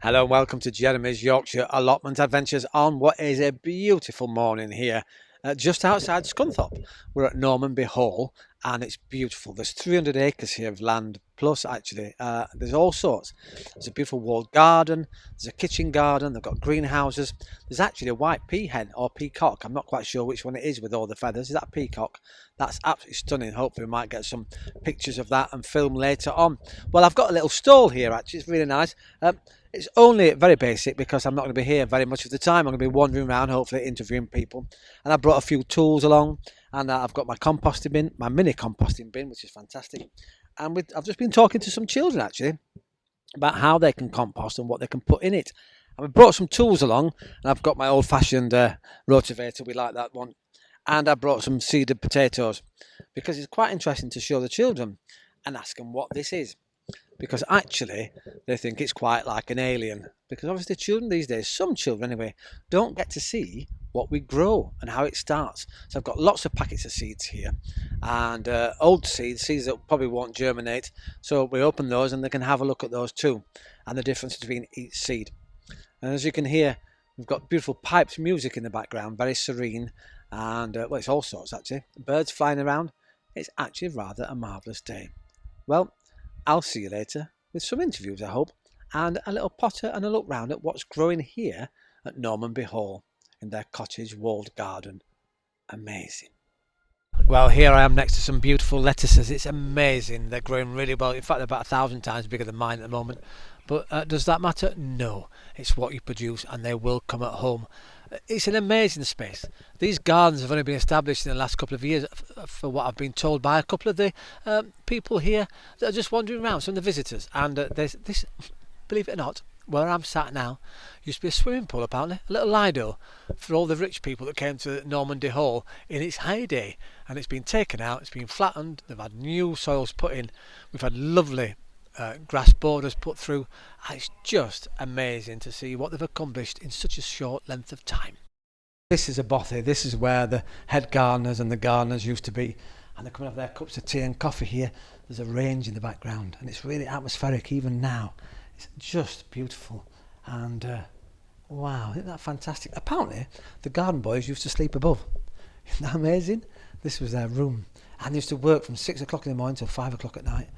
Hello and welcome to Jeremy's Yorkshire Allotment Adventures on what is a beautiful morning here just outside Scunthorpe. We're at Normanby Hall and it's beautiful. There's 300 acres here of land plus actually there's all sorts. There's a beautiful walled garden, there's a kitchen garden, they've got greenhouses. There's actually a white peahen or peacock. I'm not quite sure which one it is with all the feathers. Is that a peacock? That's absolutely stunning. Hopefully we might get some pictures of that and film later on. Well, I've got a little stall here actually. It's really nice. It's only very basic because I'm not going to be here very much of the time. I'm going to be wandering around, hopefully interviewing people. And I brought a few tools along, and I've got my composting bin, my mini composting bin, which is fantastic. And I've just been talking to some children actually about how they can compost and what they can put in it. And we brought some tools along, and I've got my old-fashioned rotavator. We like that one. And I brought some seeded potatoes because it's quite interesting to show the children and ask them what this is. Because actually they think it's quite like an alien, because obviously children these days, some children anyway, don't get to see what we grow and how it starts. So I've got lots of packets of seeds here, and old seeds that probably won't germinate, so we open those and they can have a look at those too, and the difference between each seed. And as you can hear, we've got beautiful piped music in the background, very serene, and well, it's all sorts actually, birds flying around. It's actually rather a marvellous day. Well, I'll see you later with some interviews, I hope, and a little potter and a look round at what's growing here at Normanby Hall in their cottage walled garden. Amazing. Well, here I am next to some beautiful lettuces. It's amazing. They're growing really well. In fact, they're about 1,000 times bigger than mine at the moment. But does that matter? No. It's what you produce, and they will come at home. It's an amazing space. These gardens have only been established in the last couple of years, for what I've been told by a couple of the people here that are just wandering around, some of the visitors. And there's this, believe it or not, where I'm sat now, used to be a swimming pool apparently, a little lido for all the rich people that came to Normanby Hall in its heyday. And it's been taken out, it's been flattened, they've had new soils put in, we've had lovely grass borders put through. It's just amazing to see what they've accomplished in such a short length of time. This is a bothy. This is where the head gardeners and the gardeners used to be, and they're coming have their cups of tea and coffee here. There's a range in the background and it's really atmospheric even now. It's just beautiful, and wow, isn't that fantastic? Apparently the garden boys used to sleep above. Isn't that amazing? This was their room, and they used to work from 6 o'clock in the morning till 5 o'clock at night.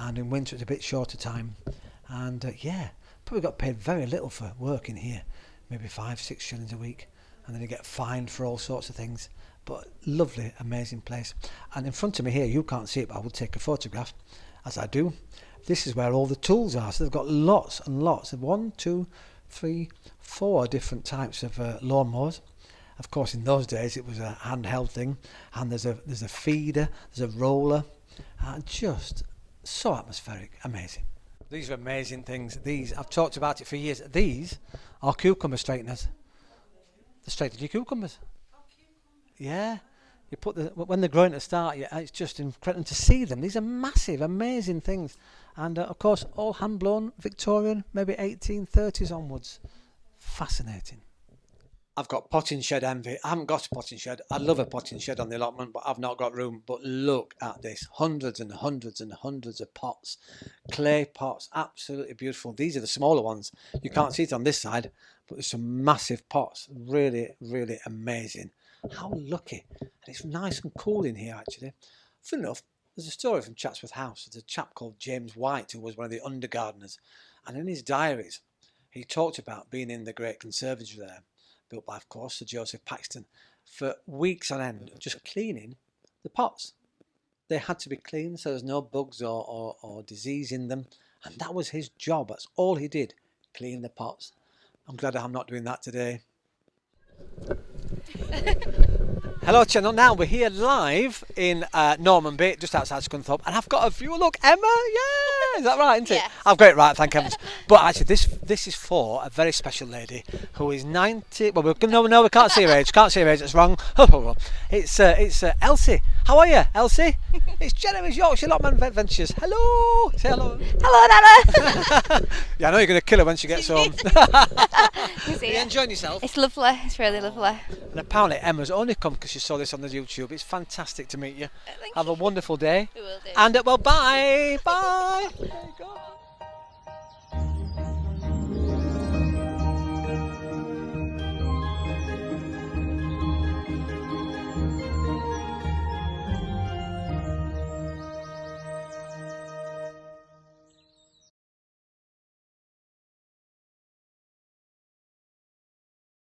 And in winter it's a bit shorter time, and yeah, probably got paid very little for working here, maybe 5-6 shillings a week, and then you get fined for all sorts of things. But lovely, amazing place. And in front of me here, you can't see it, but I will take a photograph as I do. This is where all the tools are. So they've got lots and lots of 1, 2, 3, 4 different types of lawnmowers. Of course, in those days it was a handheld thing, and there's a feeder, there's a roller, just so atmospheric, amazing. These are amazing things. These, I've talked about it for years. These are cucumber straighteners. They straighten your cucumbers. Yeah, you put when they're growing at the start. It's just incredible to see them. These are massive, amazing things, and of course, all hand blown, Victorian, maybe 1830s onwards. Fascinating. I've got potting shed envy. I haven't got a potting shed. I love a potting shed on the allotment, but I've not got room. But look at this. Hundreds and hundreds and hundreds of pots. Clay pots. Absolutely beautiful. These are the smaller ones. You can't see it on this side, but there's some massive pots. Really, really amazing. How lucky. And it's nice and cool in here, actually. Fun enough, there's a story from Chatsworth House. There's a chap called James White, who was one of the undergardeners. And in his diaries, he talked about being in the Great Conservatory there, built by, of course, Sir Joseph Paxton, for weeks on end, just cleaning the pots. They had to be clean so there's no bugs or disease in them, and that was his job. That's all he did, clean the pots. I'm glad I'm not doing that today. Hello channel, now we're here live in Normanby, just outside Scunthorpe, and I've got a viewer. Look, Emma, yeah, is that right, isn't it? Yes. I've got it right, thank heavens. But actually this is for a very special lady who is 90, well no we can't see her age, it's wrong. It's Elsie. How are you, Elsie? It's Jeremy's Yorkshire Allotment Adventures. Hello, say hello. Hello, Nana. Yeah, I know you're going to kill her when she gets home. Are you enjoying yourself? It's lovely, it's really lovely. And apparently Emma's only come because she saw this on the YouTube. It's fantastic to meet you. Have a wonderful day. We will do. And well, bye. There you go.